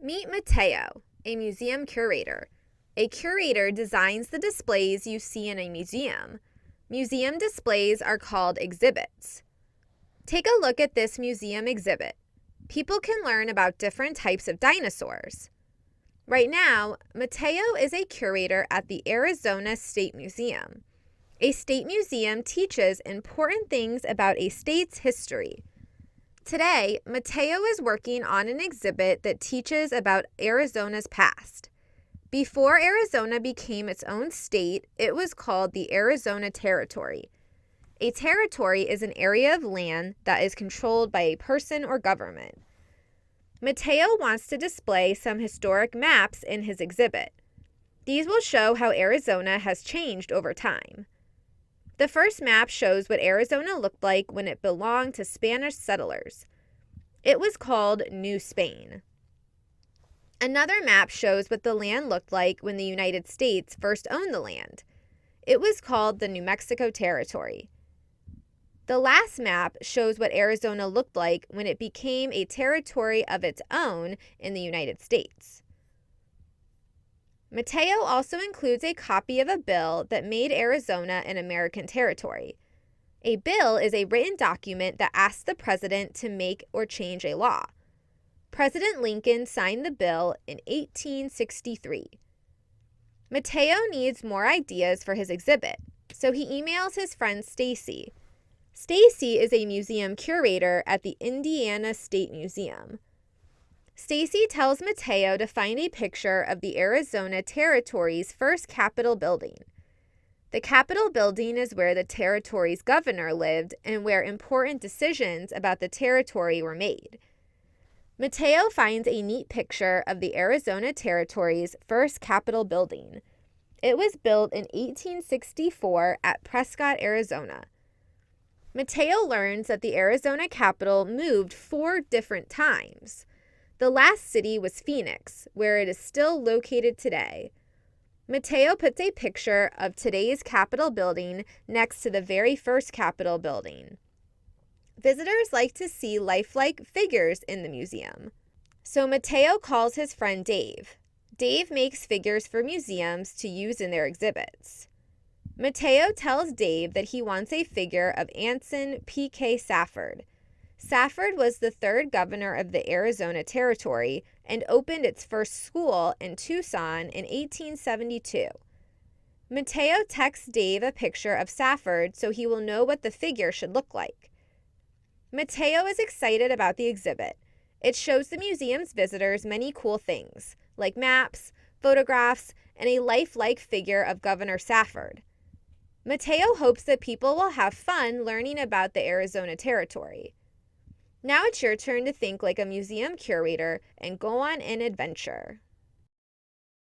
Meet Mateo, a museum curator. A curator designs the displays you see in a museum. Museum displays are called exhibits. Take a look at this museum exhibit. People can learn about different types of dinosaurs. Right now, Mateo is a curator at the Arizona State Museum. A state museum teaches important things about a state's history. Today, Mateo is working on an exhibit that teaches about Arizona's past. Before Arizona became its own state, it was called the Arizona Territory. A territory is an area of land that is controlled by a person or government. Mateo wants to display some historic maps in his exhibit. These will show how Arizona has changed over time. The first map shows what Arizona looked like when it belonged to Spanish settlers. It was called New Spain. Another map shows what the land looked like when the United States first owned the land. It was called the New Mexico Territory. The last map shows what Arizona looked like when it became a territory of its own in the United States. Mateo also includes a copy of a bill that made Arizona an American territory. A bill is a written document that asks the president to make or change a law. President Lincoln signed the bill in 1863. Mateo needs more ideas for his exhibit, so he emails his friend Stacy. Stacy is a museum curator at the Indiana State Museum. Stacy tells Mateo to find a picture of the Arizona Territory's first Capitol building. The Capitol building is where the territory's governor lived and where important decisions about the territory were made. Mateo finds a neat picture of the Arizona Territory's first Capitol building. It was built in 1864 at Prescott, Arizona. Mateo learns that the Arizona Capitol moved 4 different times. The last city was Phoenix, where it is still located today. Mateo puts a picture of today's Capitol building next to the very first Capitol building. Visitors like to see lifelike figures in the museum. So Mateo calls his friend Dave. Dave makes figures for museums to use in their exhibits. Mateo tells Dave that he wants a figure of Anson P.K. Safford. Safford was the 3rd governor of the Arizona Territory and opened its first school in Tucson in 1872. Mateo texts Dave a picture of Safford so he will know what the figure should look like. Mateo is excited about the exhibit. It shows the museum's visitors many cool things, like maps, photographs, and a lifelike figure of Governor Safford. Mateo hopes that people will have fun learning about the Arizona Territory. Now it's your turn to think like a museum curator and go on an adventure.